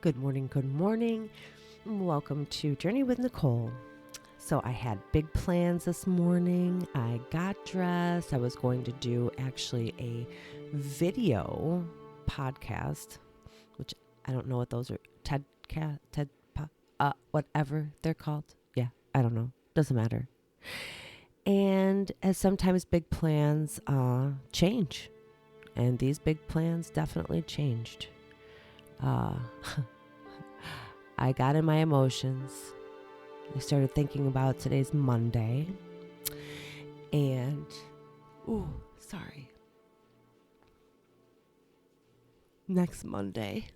Good morning, good morning. Welcome to Journey with Nicole. So I had big plans this morning. I got dressed. I was going to do actually a video podcast, which I don't know what those are. Whatever they're called. Yeah, I don't know. Doesn't matter. And as sometimes big plans change. And these big plans definitely changed. I got in my emotions. I started thinking about today's Monday. And, sorry. Next Monday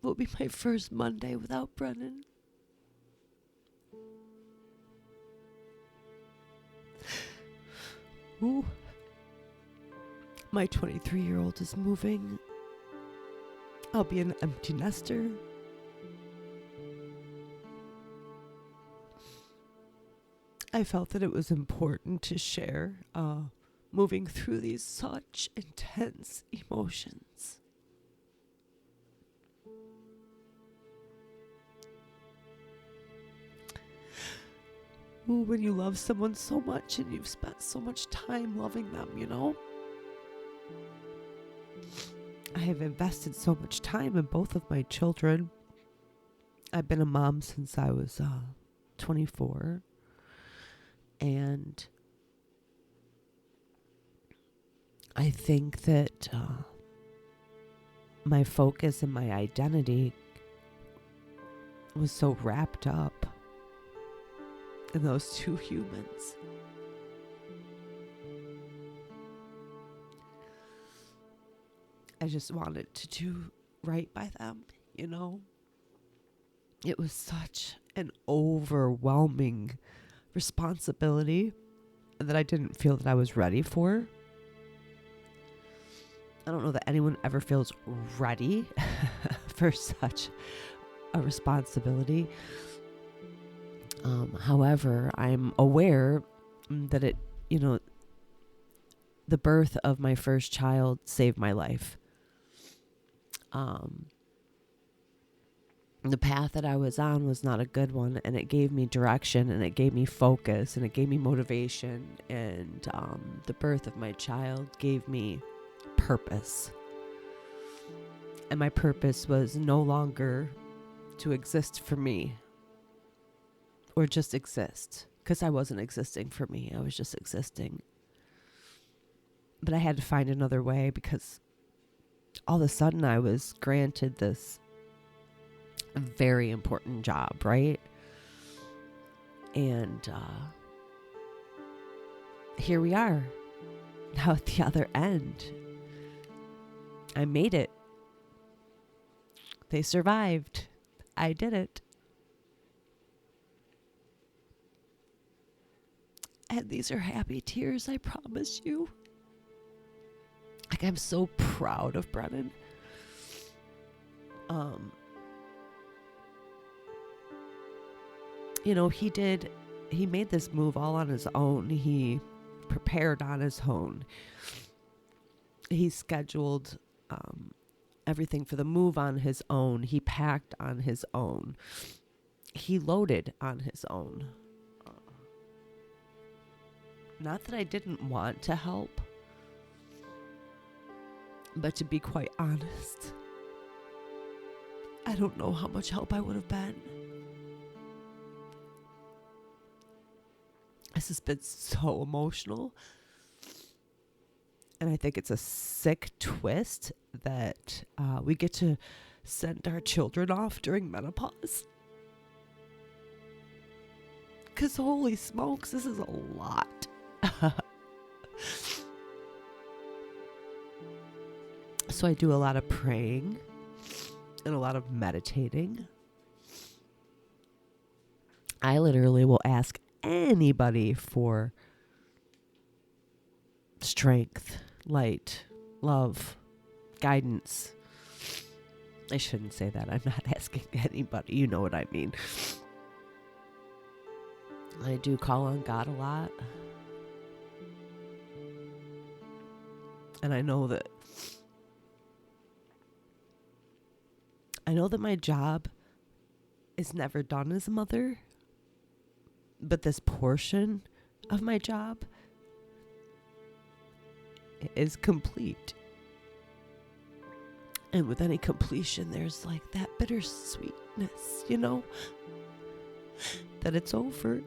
will be my first Monday without Brennan. My 23-year-old is moving. I'll be an empty nester. I felt that it was important to share moving through these such intense emotions. When you love someone so much and you've spent so much time loving them, I have invested so much time in both of my children. I've been a mom since I was 24. And I think that my focus and my identity was so wrapped up in those two humans. I just wanted to do right by them, It was such an overwhelming responsibility that I didn't feel that I was ready for. I don't know that anyone ever feels ready for such a responsibility. However, I'm aware that the birth of my first child saved my life. The path that I was on was not a good one, and it gave me direction, and it gave me focus, and it gave me motivation, and the birth of my child gave me purpose. And my purpose was no longer to exist for me, or just exist, because I wasn't existing for me. I was just existing. But I had to find another way, because all of a sudden I was granted this very important job, right? And here we are, now at the other end. I made it. They survived. I did it. And these are happy tears, I promise you. Like, I'm so proud of Brennan. He made this move all on his own. He prepared on his own. He scheduled everything for the move on his own. He packed on his own. He loaded on his own. Not that I didn't want to help, but to be quite honest, I don't know how much help I would have been. This has been so emotional. And I think it's a sick twist that we get to send our children off during menopause. Because holy smokes, this is a lot. So I do a lot of praying and a lot of meditating. I literally will ask anybody for strength, light, love, guidance. I shouldn't say that. I'm not asking anybody. You know what I mean. I do call on God a lot. And I know that I know that my job is never done as a mother, but this portion of my job is complete. And with any completion, there's like that bittersweetness, that it's over.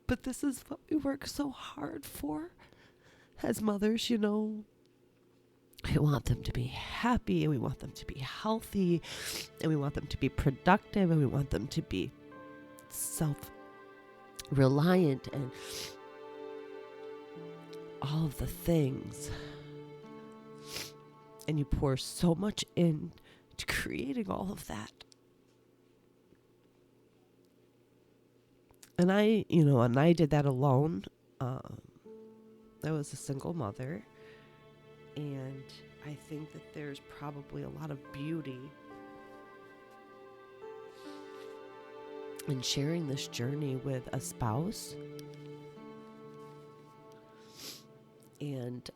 But this is what we work so hard for as mothers, We want them to be happy, and we want them to be healthy, and we want them to be productive, and we want them to be self-reliant, and all of the things. And you pour so much into creating all of that. And I did that alone. I was a single mother. And I think that there's probably a lot of beauty in sharing this journey with a spouse. And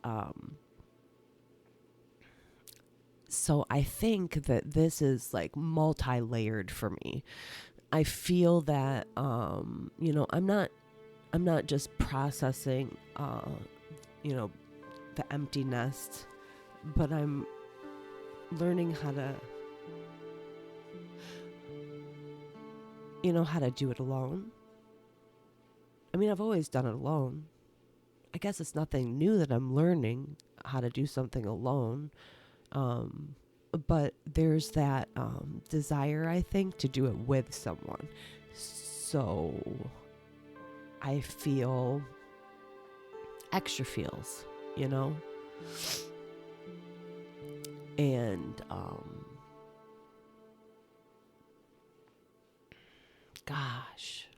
so I think that this is like multi-layered for me. I feel that I'm not just processing the empty nest, but I'm learning how to do it alone. I mean, I've always done it alone. I guess it's nothing new that I'm learning how to do something alone. But there's that desire, I think, to do it with someone. So I feel extra feels, and gosh,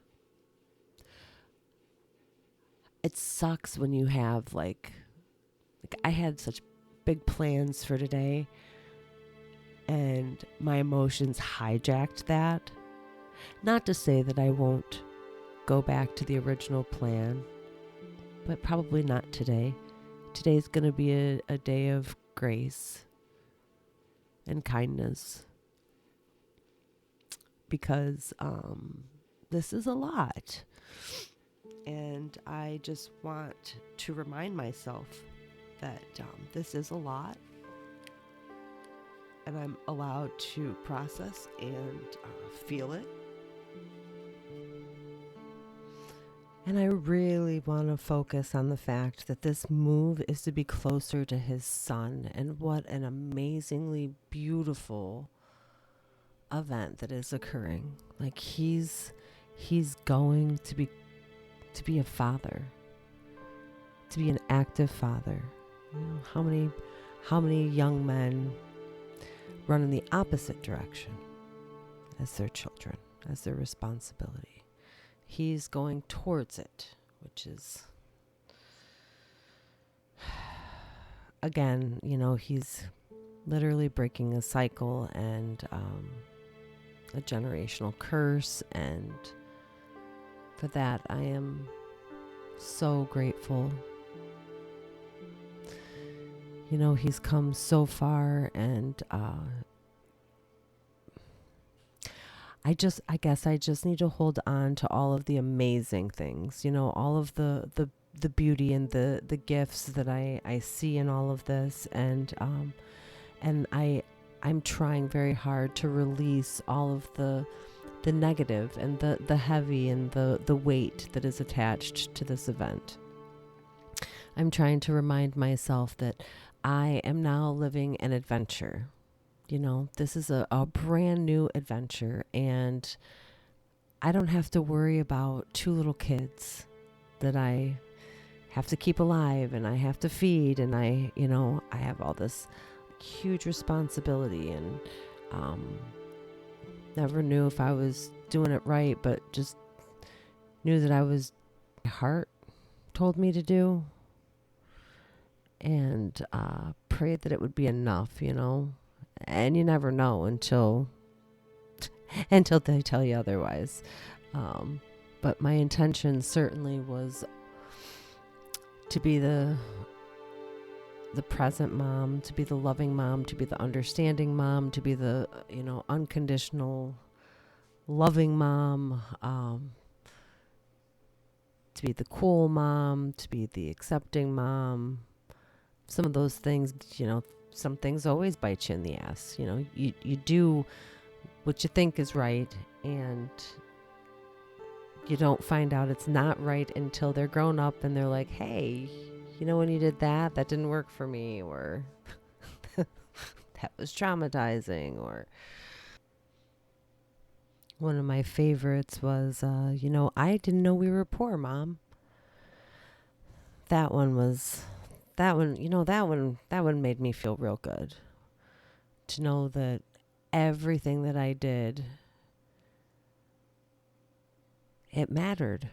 it sucks when you have like I had such big plans for today, and my emotions hijacked that. Not to say that I won't go back to the original plan, but probably not today. Today's going to be a day of grace and kindness, because this is a lot. And I just want to remind myself that this is a lot, and I'm allowed to process and feel it. And I really want to focus on the fact that this move is to be closer to his son, and what an amazingly beautiful event that is occurring. Like he's going to be a father, to be an active father. How many young men run in the opposite direction as their children, as their responsibility? He's going towards it, which is, again, he's literally breaking a cycle and a generational curse. And for that, I am so grateful. He's come so far, and I guess I just need to hold on to all of the amazing things, all of the beauty and the gifts that I see in all of this. And I'm trying very hard to release all of the negative and the heavy and the weight that is attached to this event. I'm trying to remind myself that I am now living an adventure. This is a brand new adventure, and I don't have to worry about two little kids that I have to keep alive and I have to feed, and I have all this huge responsibility, and never knew if I was doing it right, but just knew that my heart told me to do, and prayed that it would be enough, and you never know until they tell you otherwise. But my intention certainly was to be the the present mom, to be the loving mom, to be the understanding mom, to be the, unconditional loving mom, to be the cool mom, to be the accepting mom. Some of those things, some things always bite you in the ass. You do what you think is right, and you don't find out it's not right until they're grown up and they're like, hey, when you did that, that didn't work for me, or that was traumatizing. Or one of my favorites was, I didn't know we were poor, Mom. That one made me feel real good. To know that everything that I did, it mattered.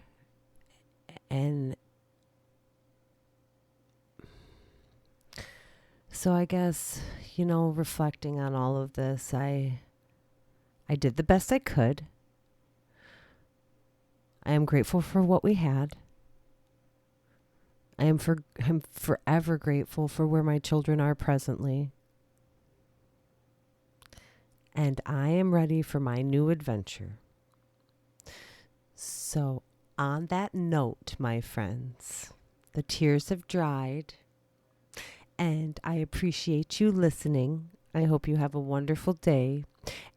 And so I guess, reflecting on all of this, I did the best I could. I am grateful for what we had. I'm forever grateful for where my children are presently. And I am ready for my new adventure. So, on that note, my friends, the tears have dried, and I appreciate you listening. I hope you have a wonderful day,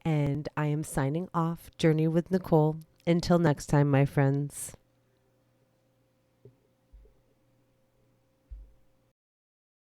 and I am signing off. Journey with Nicole. Until next time, my friends.